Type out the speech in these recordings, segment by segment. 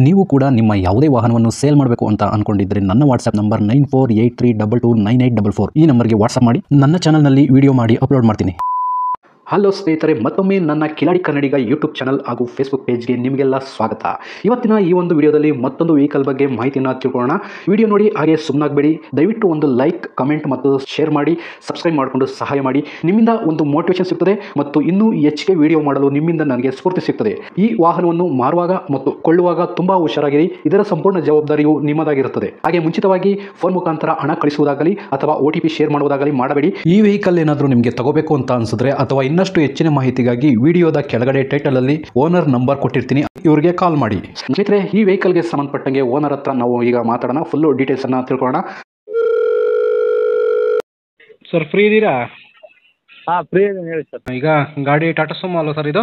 ನೀವು ಕೂಡ ನಿಮ್ಮ ಯಾವುದೇ ವಾಹನವನ್ನು ಸೇಲ್ ಮಾಡಬೇಕು ಅಂತ ಅನ್ಕೊಂಡಿದ್ರೆ ನನ್ನ ವಾಟ್ಸ್ಆಪ್ ನಂಬರ್ 9483229844 ಈ ನಂಬರ್ಗೆ ವಾಟ್ಸ್ಆಪ್ ಮಾಡಿ. ನನ್ನ ಚಾನಲ್ನಲ್ಲಿ ವಿಡಿಯೋ ಮಾಡಿ ಅಪ್ಲೋಡ್ ಮಾಡ್ತೀನಿ. ಹಲೋ ಸ್ನೇಹಿತರೆ, ಮತ್ತೊಮ್ಮೆ ನನ್ನ ಕಿಲಾಡಿ ಕನ್ನಡಿಗ ಯೂಟ್ಯೂಬ್ ಚಾನಲ್ ಹಾಗೂ ಫೇಸ್ಬುಕ್ ಪೇಜ್ಗೆ ನಿಮಗೆಲ್ಲ ಸ್ವಾಗತ. ಇವತ್ತಿನ ಈ ಒಂದು ವಿಡಿಯೋದಲ್ಲಿ ಮತ್ತೊಂದು ವೆಹಿಕಲ್ ಬಗ್ಗೆ ಮಾಹಿತಿಯನ್ನು ತಿಳ್ಕೊಳ್ಳೋಣ. ವಿಡಿಯೋ ನೋಡಿ ಹಾಗೆ ಸುಮ್ಮನಾಗಬೇಡಿ. ದಯವಿಟ್ಟು ಒಂದು ಲೈಕ್, ಕಮೆಂಟ್ ಮತ್ತು ಶೇರ್ ಮಾಡಿ, ಸಬ್ಸ್ಕ್ರೈಬ್ ಮಾಡಿಕೊಂಡು ಸಹಾಯ ಮಾಡಿ. ನಿಮ್ಮಿಂದ ಒಂದು ಮೋಟಿವೇಶನ್ ಸಿಗ್ತದೆ ಮತ್ತು ಇನ್ನೂ ಹೆಚ್ಚಿಗೆ ವಿಡಿಯೋ ಮಾಡಲು ನಿಮ್ಮಿಂದ ನನಗೆ ಸ್ಫೂರ್ತಿ ಸಿಗ್ತದೆ. ಈ ವಾಹನವನ್ನು ಮಾರುವಾಗ ಮತ್ತು ಕೊಳ್ಳುವಾಗ ತುಂಬಾ ಹುಷಾರಾಗಿರಿ. ಇದರ ಸಂಪೂರ್ಣ ಜವಾಬ್ದಾರಿಯು ನಿಮ್ಮದಾಗಿರುತ್ತದೆ. ಹಾಗೆ ಮುಂಚಿತವಾಗಿ ಫೋನ್ ಮುಖಾಂತರ ಹಣ ಕಳಿಸುವುದಾಗಲಿ ಅಥವಾ OTP ಶೇರ್ ಮಾಡುವುದಾಗಲಿ ಮಾಡಬೇಡಿ. ಈ ವೆಹಿಕಲ್ ಏನಾದರೂ ನಿಮಗೆ ತಗೋಬೇಕು ಅಂತ ಅನ್ಸಿದ್ರೆ ಅಥವಾ ಇನ್ನಷ್ಟು ಹೆಚ್ಚಿನ ಮಾಹಿತಿಗಾಗಿ ವಿಡಿಯೋದ ಕೆಳಗಡೆ ಟೈಟಲ್ ಅಲ್ಲಿ ಓನರ್ ನಂಬರ್ ಕೊಟ್ಟಿರ್ತೀನಿ, ಇವರಿಗೆ ಕಾಲ್ ಮಾಡಿ. ಸ್ನೇಹಿತರೆ, ಈ ವೆಹಿಕಲ್ಗೆ ಸಂಬಂಧಪಟ್ಟಂಗೆ ಓನರ್ ಹತ್ರ ನಾವು ಈಗ ಮಾತಾಡೋಣ. ಫುಲ್ ಡೀಟೇಲ್ಸ್ ಅನ್ನ ತಿಳ್ಕೊಳ್ಳೋಣ. ಸರ್, ಫ್ರೀ ಇದೀರಾ? ಹಾಂ, ಫ್ರೀ ಇದೆ ಹೇಳಿ ಸರ್. ಈಗ ಗಾಡಿ ಟಾಟಾ ಸುಮೋ ಅಲ್ವಾ ಸರ್ ಇದು?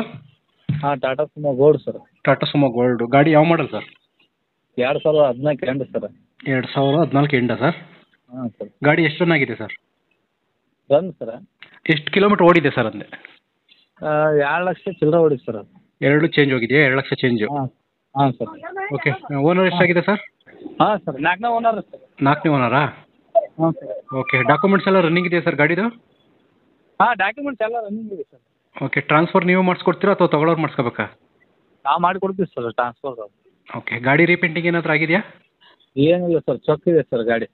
ಹಾಂ, Tata Sumo gold sir. Tata Sumo gold ಗಾಡಿ ಯಾವ ಮಾಡಲ್ ಸರ್? 2014 end sir. 2014 ಎಂಡ ಸರ್? ಹಾಂ ಸರ್. ಗಾಡಿ ಎಷ್ಟು ರನ್ ಆಗಿದೆ ಸರ್? ರನ್ ಸರ್ ಎಷ್ಟು ಕಿಲೋಮೀಟರ್ ಓಡಿದೆ ಸರ್? ಅಂದೆ 2 ಲಕ್ಷ ಚಿಲ್ಲರೆ ಹೊಡಿ ಸರ್. ಎರಡು ಚೇಂಜ್ ಹೋಗಿದೆಯಾ? 2 ಲಕ್ಷ ಚೇಂಜ್. ಹಾಂ ಸರ್. ಓಕೆ, ಓನರ್ ಎಷ್ಟಾಗಿದೆ ಸರ್? ಹಾಂ ಸರ್, 4ನೇ ಓನರ್ ಸರ್. 4ನೇ ಓನರಾ? ಹಾಂ ಸರ್. ಓಕೆ, ಡಾಕ್ಯುಮೆಂಟ್ಸ್ ಎಲ್ಲ ರನ್ನಿಂಗ್ ಇದೆಯಾ ಸರ್ ಗಾಡಿದು? ಹಾಂ, ಡಾಕ್ಯುಮೆಂಟ್ಸ್ ಎಲ್ಲ ರನ್ನಿಂಗ್ ಇದೆ ಸರ್. ಓಕೆ, ಟ್ರಾನ್ಸ್ಫರ್ ನೀವು ಮಾಡಿಸ್ಕೊಡ್ತೀರಾ ಅಥವಾ ತಗೊಳ್ಳೋರು ಮಾಡಿಸ್ಕೋಬೇಕಾ? ನಾವು ಮಾಡಿಕೊಡ್ತೀವಿ ಸರ್ ಟ್ರಾನ್ಸ್ಫರ್. ಓಕೆ, ಗಾಡಿ ರೀಪೇಂಟಿಂಗ್ ಏನಾದರೂ ಆಗಿದೆಯಾ? ಏನಿಲ್ಲ ಸರ್, ಚೊಕ್ ಇದೆ ಸರ್ ಗಾಡಿ.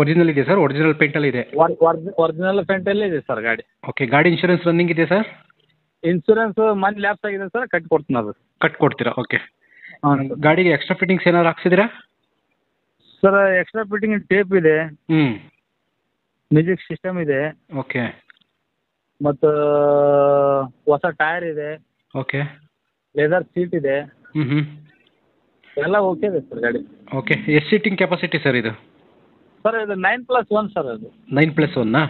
ಒರಿಜಿನಲ್ ಇದೆ ಸರ್? ಒರಿಜಿನಲ್ ಪೇಂಟಲ್ಲಿ ಇದೆ? ಒರಿಜಿನಲ್ ಪೇಂಟಲ್ಲೇ ಇದೆ ಸರ್ ಗಾಡಿ. ಓಕೆ, ಗಾಡಿ ಇನ್ಶೂರೆನ್ಸ್ ರನ್ನಿಂಗ್ ಇದೆ ಸರ್? ಇನ್ಸೂರೆನ್ಸ್ ಮನಿ ಲ್ಯಾಪ್ಸ್ ಆಗಿದೆ ಸರ್, ಕಟ್ಟಿ ಕೊಡ್ತೀನಿ ಅದು. ಕಟ್ಕೊಡ್ತೀರಾ? ಓಕೆ. ಹಾಂ ಸರ್. ಗಾಡಿಗೆ ಎಕ್ಸ್ಟ್ರಾ ಫಿಟ್ಟಿಂಗ್ಸ್ ಏನಾದ್ರು ಹಾಕ್ಸಿದ್ದೀರಾ ಸರ್, ಎಕ್ಸ್ಟ್ರಾ ಫಿಟ್ಟಿಂಗ್ ಟೇಪ್ ಇದೆ, ಹ್ಞೂ. ಮ್ಯೂಸಿಕ್ ಸಿಸ್ಟಮ್ ಇದೆ, ಓಕೆ ಮತ್ತು ಹೊಸ ಟೈರ್ ಇದೆ, ಓಕೆ ಲೆದರ್ ಸೀಟ್ ಇದೆ, ಹ್ಞೂ ಎಲ್ಲ ಓಕೆ ಇದೆ ಸರ್ ಗಾಡಿ. ಓಕೆ, ಎಷ್ಟು ಸೀಟಿಂಗ್ ಕೆಪಾಸಿಟಿ ಸರ್ ಇದು? ಸರ್ ಇದು 9+1 ಸರ್ ಅದು. 9+1?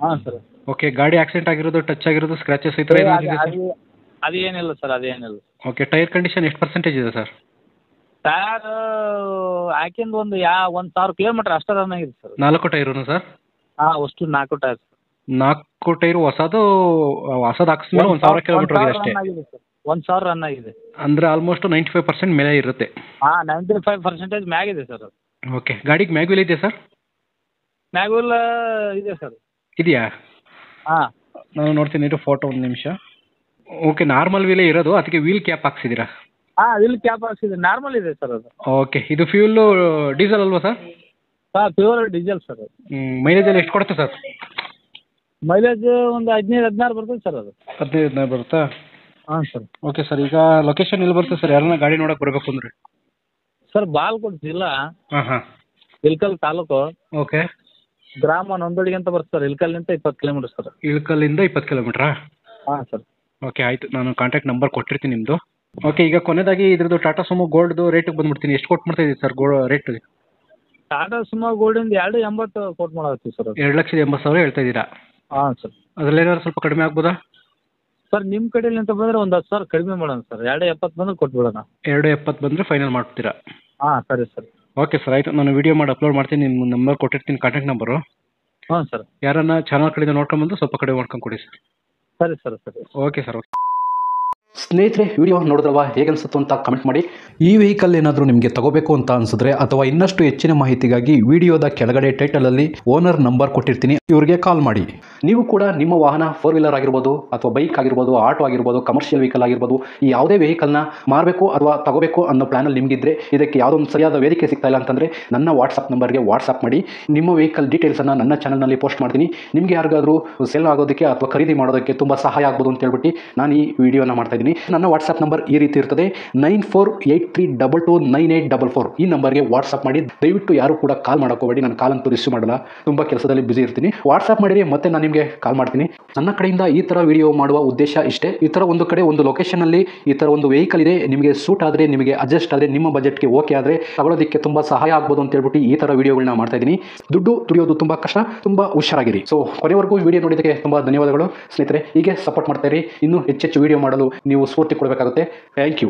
ಹಾಂ ಸರ್. ಓಕೆ, ಗಾಡಿ ಆಕ್ಸಿಡೆಂಟ್ ಆಗಿರೋದು, ಟಚ್ ಆಗಿರೋದು, ಸ್ಕ್ರಾಚಸ್ ಈ ಥರ ಏನಾದರೂ ಇದೆ ಸರ್? ಅದೇನಿಲ್ಲ ಸರ್, ಅದೇನಿಲ್ಲ. ಓಕೆ, ಟೈರ್ ಕಂಡೀಷನ್ ಎಷ್ಟು ಪರ್ಸೆಂಟೇಜ್ ಇದೆ ಸರ್? ಟೈರ್ ಹಾಕಿಂದು ಒಂದು 1,000 ಕಿಲೋಮೀಟರ್ ಅಷ್ಟೇ ರನ್ ಆಗಿದೆ ಸರ್. 4 tyre sir? ಹಾಂ, ಅಷ್ಟು 4 ಟೈರ್ ಸರ್. 4 ಟೈರು ಹೊಸದು ಹಾಕಿಸ್ಮೇಲೆ 1,000 ಕಿಲೋಮೀಟರ್ ಆಗಿದೆ ಅಷ್ಟೇ? 1,000 ರನ್ ಆಗಿದೆ. ಅಂದರೆ ಆಲ್ಮೋಸ್ಟ್ 95% ಮೇಲೆ ಇರುತ್ತೆ? ಹಾಂ, 95% ಮ್ಯಾಗಿದೆ ಸರ್. ಓಕೆ, ಗಾಡಿಗೆ ಮ್ಯಾಗ್ವಿಲ್ ಇದೆಯಾ ಸರ್? ಮ್ಯಾಗ್ವಿಲ್ ಇದೆ ಸರ್. ಇದೆಯಾ? ಹಾಂ, ನಾನು ನೋಡ್ತೀನಿ ಇದು ಫೋಟೋ, ಒಂದು ನಿಮಿಷ. ಓಕೆ, ನಾರ್ಮಲ್ ವೀಲೇ ಇರೋದು, ಅದಕ್ಕೆ ವೀಲ್ ಕ್ಯಾಪ್ ಹಾಕ್ಸಿದ್ದೀರಾ? ಹಾಂ, ಇಲ್ಲಿ ಕ್ಯಾಪ್ ಹಾಕ್ಸಿದೆ, ನಾರ್ಮಲ್ ಇದೆ ಸರ್ ಅದು. ಓಕೆ, ಇದು ಫ್ಯೂಲು ಡೀಸೆಲ್ ಅಲ್ವಾ ಸರ್? ಹಾಂ, ಪ್ಯೂರ್ ಡೀಸೆಲ್ ಸರ್ ಅದು. ಮೈಲೇಜ್ ಎಲ್ಲ ಎಷ್ಟು ಕೊಡುತ್ತೆ ಸರ್? ಮೈಲೇಜ್ ಒಂದು 15-16 ಬರ್ತದೆ ಸರ್ ಅದು. 15-16 ಬರುತ್ತಾ? ಹಾಂ ಸರ್. ಓಕೆ ಸರ್, ಈಗ ಲೊಕೇಶನ್ ಎಲ್ಲಿ ಬರುತ್ತೆ ಸರ್? ಯಾರನ್ನ ಗಾಡಿ ನೋಡಕ್ಕೆ ಬರಬೇಕು ಅಂದರೆ? ಸರ್, ಬಾಗಲಕೋಟೆ ಜಿಲ್ಲಾ, ಹಾಂ, ಇಳಕಲ್ ತಾಲೂಕು, ಓಕೆ. ಗ್ರಾಮ ನೊಂದಡಿಗೆ ಅಂತ ಬರ್ತದೆ ಸರ್. ಇಳಕಲ್ಲಿಂದ 20 ಕಿಲೋಮೀಟರ್ ಸರ್. ಇಳಕಲ್ಲಿಂದ 20 ಕಿಲೋಮೀಟ್ರಾ? ಹಾಂ ಸರ್. ಓಕೆ, ಆಯಿತು, ನಾನು ಕಾಂಟ್ಯಾಕ್ಟ್ ನಂಬರ್ ಕೊಟ್ಟಿರ್ತೀನಿ ನಿಮ್ಮದು. ಓಕೆ, ಈಗ ಕೊನೆಯದಾಗಿ ಇದ್ರದ್ದು ಟಾಟಾ ಸುಮೋ ಗೋಲ್ಡ್ದು ರೇಟಿಗೆ ಬಂದ್ಬಿಡ್ತೀನಿ. ಎಷ್ಟು ಕೊಟ್ಟು ಮಾಡ್ತಾ ಇದ್ದೀವಿ ಸರ್ ರೇಟ್? ಟಾಟಾ ಸುಮೋ ಗೋಲ್ಡಿಂದ 280 ಕೊಟ್ಟು ಮಾಡತ್ತೀವಿ ಸರ್. 2,80,000 ಹೇಳ್ತಾ ಇದ್ದೀರಾ? ಹಾಂ ಸರ್. ಅದರಲ್ಲಿ ಏನಾದ್ರು ಸ್ವಲ್ಪ ಕಡಿಮೆ ಆಗ್ಬೋದಾ ಸರ್? ನಿಮ್ಮ ಕಡೆಯಲ್ಲಿ ಅಂತ ಬಂದರೆ ಒಂದು 10,000 ಕಡಿಮೆ ಮಾಡೋಣ ಸರ್. 270 ಬಂದ್ರೆ ಕೊಟ್ಬಿಡೋಣ. 270 ಬಂದರೆ ಫೈನಲ್ ಮಾಡ್ತೀರಾ? ಹಾಂ, ಸರಿ ಸರ್. ಓಕೆ ಸರ್, ಆಯಿತು, ನಾನು ವಿಡಿಯೋ ಮಾಡಿ ಅಪ್ಲೋಡ್ ಮಾಡ್ತೀನಿ. ನಿಮ್ಮ ನಂಬರ್ ಕೊಟ್ಟಿರ್ತೀನಿ, ಕಾಂಟ್ಯಾಕ್ಟ್ ನಂಬರು. ಹಾಂ ಸರ್. ಯಾರನ್ನ ಚಾನಲ್ ಕಡೆಯಿಂದ ನೋಡ್ಕೊಂಬಂದು ಸ್ವಲ್ಪ ಕಡಿಮೆ ಮಾಡ್ಕೊಂಡು ಕೊಡಿ ಸರ್. ಸರಿ ಸರ್, ಸರಿ. Okay sir. ಓಕೆ ಸ್ನೇಹಿತರೆ, ವಿಡಿಯೋ ನೋಡಿದ್ರಲ್ವಾ, ಹೇಗೆ ಅನಿಸುತ್ತು ಅಂತ ಕಮೆಂಟ್ ಮಾಡಿ. ಈ ವೆಹಿಕಲ್ ಏನಾದರೂ ನಿಮಗೆ ತಗೋಬೇಕು ಅಂತ ಅನ್ಸಿದ್ರೆ ಅಥವಾ ಇನ್ನಷ್ಟು ಹೆಚ್ಚಿನ ಮಾಹಿತಿಗಾಗಿ ವಿಡಿಯೋದ ಕೆಳಗಡೆ ಟೈಟಲಲ್ಲಿ ಓನರ್ ನಂಬರ್ ಕೊಟ್ಟಿರ್ತೀನಿ, ಇವರಿಗೆ ಕಾಲ್ ಮಾಡಿ. ನೀವು ಕೂಡ ನಿಮ್ಮ ವಾಹನ 4 ವೀಲರ್ ಆಗಿರ್ಬೋದು ಅಥವಾ ಬೈಕ್ ಆಗಿರ್ಬೋದು, ಆಟೋ ಆಗಿರ್ಬೋದು, ಕಮರ್ಷಿಯಲ್ ವೆಹಿಕಲ್ ಆಗಿರ್ಬೋದು, ಈ ಯಾವುದೇ ವೆಹಿಕಲ್ನ ಮಾರಬೇಕು ಅಥವಾ ತಗೋಬೇಕು ಅನ್ನೋ ಪ್ಲಾನಲ್ಲಿ ನಿಮಗಿದ್ರೆ ಇದಕ್ಕೆ ಯಾವುದೊಂದು ಸರಿಯಾದ ವೇದಿಕೆ ಸಿಗ್ತಾ ಇಲ್ಲ ಅಂತಂದರೆ ನನ್ನ ವಾಟ್ಸಪ್ ನಂಬರ್ಗೆ ವಾಟ್ಸಪ್ ಮಾಡಿ. ನಿಮ್ಮ ವೆಹಿಕಲ್ ಡೀಟೇಲ್ಸನ್ನು ನನ್ನ ಚಾನಲ್ನಲ್ಲಿ ಪೋಸ್ಟ್ ಮಾಡ್ತೀನಿ. ನಿಮಗೆ ಯಾರಿಗಾದರೂ ಸೇಲ್ ಆಗೋದಕ್ಕೆ ಅಥವಾ ಖರೀದಿ ಮಾಡೋದಕ್ಕೆ ತುಂಬ ಸಹಾಯ ಆಗ್ಬೋದು ಅಂತ ಹೇಳ್ಬಿಟ್ಟು ನಾನು ಈ ವಿಡಿಯೋನ ಮಾಡ್ತಾ ಇದ್ದೀನಿ. ನನ್ನ ವಾಟ್ಸಪ್ ನಂಬರ್ ಈ ರೀತಿ ಇರ್ತದೆ, 9483229844. ಈ ನಂಬರ್ಗೆ ವಾಟ್ಸಪ್ ಮಾಡಿ. ದಯವಿಟ್ಟು ಯಾರು ಕೂಡ ಕಾಲ್ ಮಾಡೋಕೋಬೇಡಿ, ನಾನು ಕಾಲಂತೂ ರಿಸೀವ್ ಮಾಡಲ್ಲ, ತುಂಬ ಕೆಲಸದಲ್ಲಿ ಬಿಸಿ ಇರ್ತೀನಿ. ವಾಟ್ಸಪ್ ಮಾಡಿರಿ, ಮತ್ತೆ ನಾನು ನಿಮಗೆ ಕಾಲ್ ಮಾಡ್ತೀನಿ. ನನ್ನ ಕಡೆಯಿಂದ ಈ ಥರ ವಿಡಿಯೋ ಮಾಡುವ ಉದ್ದೇಶ ಇಷ್ಟೇ. ಈ ಥರ ಒಂದು ಕಡೆ ಒಂದು ಲೊಕೇಶನಲ್ಲಿ ಈ ಥರ ಒಂದು ವೆಹಿಕಲ್ ಇದೆ, ನಿಮಗೆ ಸೂಟ್ ಆದರೆ, ನಿಮಗೆ ಅಡ್ಜಸ್ಟ್ ಆದರೆ, ನಿಮ್ಮ ಬಜೆಟ್ಗೆ ಓಕೆ ಆದರೆ ತಗೊಳ್ಳೋದಕ್ಕೆ ತುಂಬ ಸಹಾಯ ಆಗ್ಬೋದು ಅಂತ ಹೇಳ್ಬಿಟ್ಟು ಈ ಥರ ವಿಡಿಯೋಗಳನ್ನ ಮಾಡ್ತಾ ಇದ್ದೀನಿ. ದುಡ್ಡು ದುಡಿಯೋದು ತುಂಬ ಕಷ್ಟ, ತುಂಬ ಹುಷಾರಾಗಿರಿ. ಸೊ ಕೊನೆವರೆಗೂ ವಿಡಿಯೋ ನೋಡಿದ್ದಕ್ಕೆ ತುಂಬ ಧನ್ಯವಾದಗಳು ಸ್ನೇಹಿತರೆ. ಹೀಗೆ ಸಪೋರ್ಟ್ ಮಾಡ್ತಾ ಇರಿ. ಇನ್ನೂ ಹೆಚ್ಚೆಚ್ಚು ವಿಡಿಯೋ ಮಾಡಲು ನೀವು ಸ್ಫೂರ್ತಿ ಕೊಡಬೇಕಾಗುತ್ತೆ. Thank you.